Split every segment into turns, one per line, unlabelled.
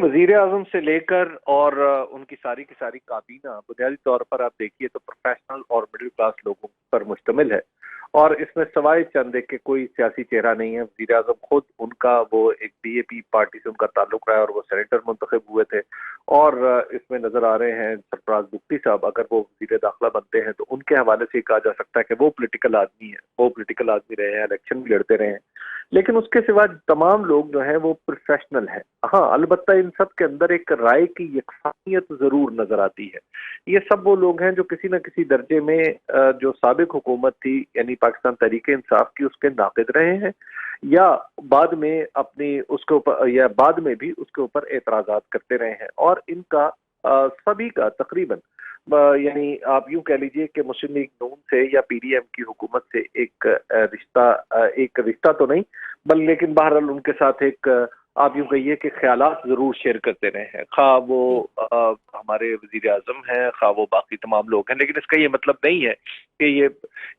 वजीर आजम से लेकर और उनकी सारी की सारी काबीना बुनियादी तौर पर आप देखिए तो प्रोफेशनल और मिडिल क्लास लोगों पर मुश्तमिल है। और इसमें सवाए चंद के कोई सियासी चेहरा नहीं है। वजीर आजम खुद उनका वो एक बीएपी पार्टी से उनका ताल्लुक रहा है और वो सेनेटर मुंतखब हुए थे। और इसमें नजर आ रहे हैं सरफराज बुख्ती साहब, अगर वो वजीर दाखिला बनते हैं तो उनके हवाले से कहा जा सकता है कि वो पॉलिटिकल आदमी है, वो पॉलिटिकल आदमी रहे हैं, इलेक्शन भी लड़ते रहे हैं। लेकिन उसके सिवा तमाम लोग जो हैं वो प्रोफेशनल हैं। हाँ, अलबत्ता इन सब के अंदर एक राय की यकसानियत जरूर नजर आती है। ये सब वो लोग हैं जो किसी न किसी दर्जे में जो साबिक हुकूमत थी यानी पाकिस्तान तहरीक इंसाफ की, उसके नाक़िद रहे हैं या बाद में अपनी उसके ऊपर या बाद में भी उसके ऊपर एतराजात करते रहे हैं। और इनका सभी का तकरीबन यानी आप यूं कह लीजिए कि मुस्लिम लीग नून से या पीडीएम की हुकूमत से एक रिश्ता तो नहीं, बल्कि लेकिन बहरहाल उनके साथ एक आप यूं कहिए कि ख्यालात जरूर शेयर करते रहे हैं, खा वो हमारे वजीर आजम हैं, खा वो बाकी तमाम लोग हैं। लेकिन इसका ये मतलब नहीं है कि ये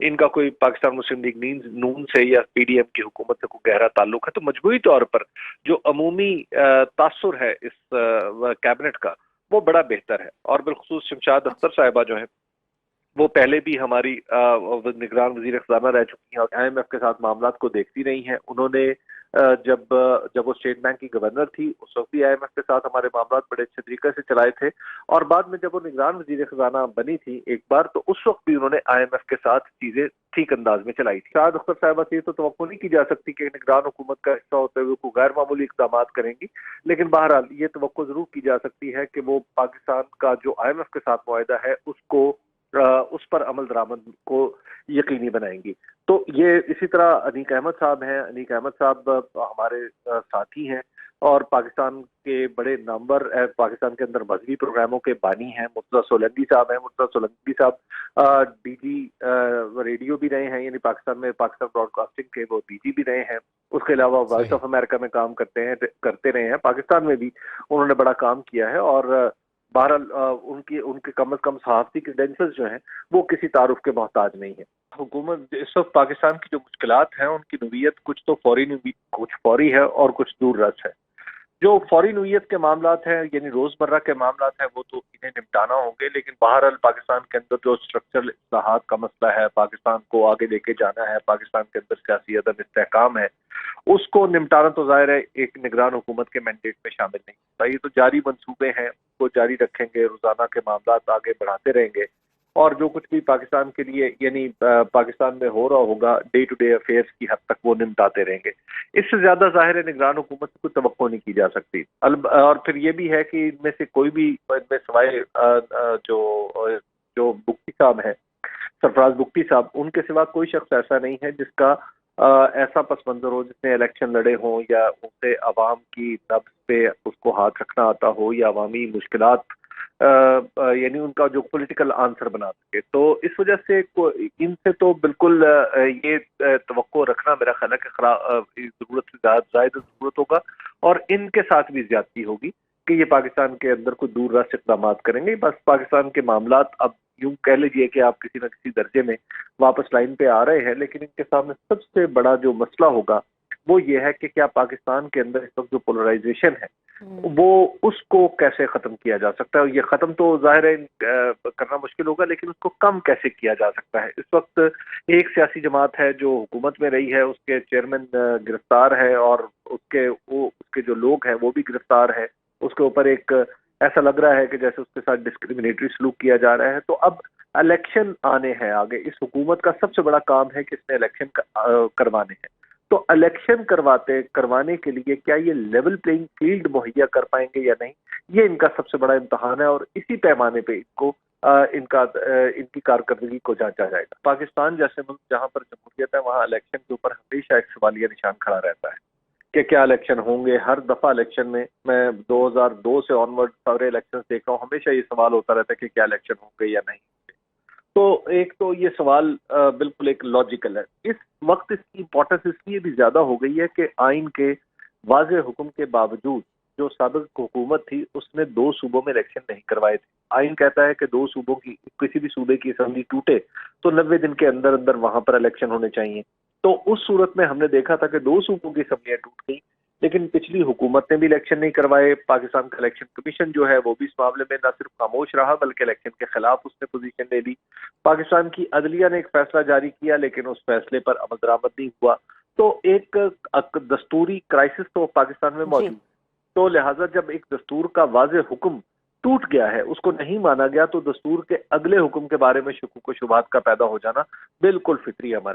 इनका कोई पाकिस्तान मुस्लिम लीग नून से या पीडीएम की हुकूमत से कोई गहरा ताल्लुक है। तो मजबूरी तौर पर जो अमूमी तासुर है इस कैबिनेट का वो बड़ा बेहतर है। और बिलखुसूस शमशाद अख्तर साहिबा जो है वो पहले भी हमारी निगरान वजीर खजाना रह चुकी हैं और आईएमएफ के साथ मामलात को देखती रही हैं। उन्होंने जब वो स्टेट बैंक की गवर्नर थी उस वक्त भी आईएमएफ के साथ हमारे मामलात बड़े अच्छे तरीके से चलाए थे। और बाद में जब वो निगरान वजीर खजाना बनी थी एक बार, तो उस वक्त भी उन्होंने आईएमएफ के साथ चीजें ठीक अंदाज में चलाई थी। शायद अख्तर साहिबा से तो तवक्को नहीं की जा सकती कि निगरान हुकूमत का हिस्सा होते हुए कोई गैर मामूली इकदाम करेंगी, लेकिन बहरहाल ये तवक्को जरूर की जा सकती है कि वो पाकिस्तान का जो आईएमएफ के साथ मुआहदा है उसको उस पर अमल दरामद को यकीनी बनाएंगी। तो ये इसी तरह अनीक अहमद साहब हैं। अनीक अहमद साहब हमारे साथी हैं और पाकिस्तान के बड़े नंबर पाकिस्तान के अंदर मजहबी प्रोग्रामों के बानी हैं। मुर्तजा सोलंकी साहब हैं। मुर्तजा सोलंकी साहब डीजी रेडियो भी रहे हैं, यानी पाकिस्तान में पाकिस्तान ब्रॉडकास्टिंग के वो डीजी भी रहे हैं। उसके अलावा वॉइस ऑफ अमेरिका में काम करते रहे हैं। पाकिस्तान में भी उन्होंने बड़ा काम किया है और बहरहाल उनके कम अज कम सहाफती क्रेडेंशियल्स जो हैं वो किसी तारुफ के मोहताज नहीं है। हुकूमत इस वक्त पाकिस्तान की जो मुश्किलात हैं उनकी नवीयत कुछ तो कुछ फौरी है और कुछ दूर रस है। जो फौरी नवीयत के मामलात हैं यानी रोजमर्रा के मामलात हैं वो तो इन्हें निपटाना होंगे, लेकिन बहरहाल पाकिस्तान के अंदर जो स्ट्रक्चरल इस्लाहात का मसला है, पाकिस्तान को आगे लेके जाना है, पाकिस्तान के अंदर सियासी अदम इस्तेहकाम है, उसको निपटाना तो जाहिर है एक निगरान हुकूमत के मैंडेट में शामिल नहीं होता। ये तो जारी मंसूबे हैं, उसको जारी रखेंगे, रोजाना के मामलात आगे बढ़ाते रहेंगे और जो कुछ भी पाकिस्तान के लिए यानी पाकिस्तान में हो रहा होगा डे टू डे अफेयर्स की हद तक वो निपटाते रहेंगे। इससे ज्यादा जाहिर है निगरान हुकूमत से कोई तवक्को नहीं की जा सकती। और फिर ये भी है कि इनमें से कोई भी इनमें सवाए जो जो बुख्ती साहब हैं, सरफराज बुख्ती साहब, उनके सिवा कोई शख्स ऐसा नहीं है जिसका ऐसा पस मंजर हो, जिसने इलेक्शन लड़े हों या उनसे अवाम की नब्ज पे उसको हाथ रखना आता हो या अवामी मुश्किलात यानी उनका जो पॉलिटिकल आंसर बना सके। तो इस वजह से इनसे तो बिल्कुल ये तवक्को रखना मेरा ख्याल है कि जरूरत से ज्यादा जरूरत होगा और इनके साथ भी ज्यादती होगी कि ये पाकिस्तान के अंदर कोई दूर रास्त इकदाम करेंगे। बस पाकिस्तान के मामलात अब यूं कह लीजिए कि आप किसी न किसी दर्जे में वापस लाइन पे आ रहे हैं, लेकिन इनके सामने सबसे बड़ा जो मसला होगा वो ये है कि क्या पाकिस्तान के अंदर इस वक्त जो पोलराइजेशन है वो उसको कैसे खत्म किया जा सकता है। ये खत्म तो जाहिर है करना मुश्किल होगा, लेकिन उसको कम कैसे किया जा सकता है। इस वक्त एक सियासी जमात है जो हुकूमत में रही है, उसके चेयरमैन गिरफ्तार है और उसके जो लोग हैं वो भी गिरफ्तार है। उसके ऊपर एक ऐसा लग रहा है कि जैसे उसके साथ डिस्क्रिमिनेटरी सलूक किया जा रहा है। तो अब इलेक्शन आने हैं आगे, इस हुकूमत का सबसे बड़ा काम है कि इसने इलेक्शन करवाने हैं। तो इलेक्शन करवाने के लिए क्या ये लेवल प्लेइंग फील्ड मुहैया कर पाएंगे या नहीं, ये इनका सबसे बड़ा इम्तहान है और इसी पैमाने पे इनको इनकी कारकर्दगी को जांचा जाएगा। पाकिस्तान जैसे मुल्क जहां पर जमहूरियत है वहां इलेक्शन के ऊपर हमेशा एक सवालिया निशान खड़ा रहता है कि क्या इलेक्शन होंगे। हर दफा इलेक्शन में मैं 2002 से ऑनवर्ड सारे इलेक्शन देख रहा हूँ, हमेशा ये सवाल होता रहता है कि क्या इलेक्शन होंगे या नहीं। तो एक तो ये सवाल बिल्कुल एक लॉजिकल है। इस वक्त इसकी इंपॉर्टेंस इसलिए भी ज्यादा हो गई है कि आइन के वाज़ेह हुक्म के बावजूद जो साबिक हुकूमत थी उसने 2 सूबों में इलेक्शन नहीं करवाए थे। आइन कहता है कि 2 सूबों की किसी भी सूबे की असेंबली टूटे तो 90 दिन के अंदर अंदर वहां पर इलेक्शन होने चाहिए। तो उस सूरत में हमने देखा था कि 2 सूबों की असेंबलियां टूट गई, لیکن پچھلی حکومت نے بھی الیکشن نہیں کروائے. پاکستان کا الیکشن کمیشن جو ہے وہ بھی اس معاملے میں نہ صرف خاموش رہا بلکہ الیکشن کے خلاف اس نے پوزیشن لے لی. پاکستان کی عدلیہ نے ایک فیصلہ جاری کیا لیکن اس فیصلے پر عمل درآمد نہیں ہوا. تو ایک دستوری کرائسس تو پاکستان میں موجود. تو لہٰذا جب ایک دستور کا واضح حکم ٹوٹ گیا ہے، اس کو نہیں مانا گیا، تو دستور کے اگلے حکم کے بارے میں شکوک و شبہات کا پیدا ہو جانا بالکل فطری امر ہے.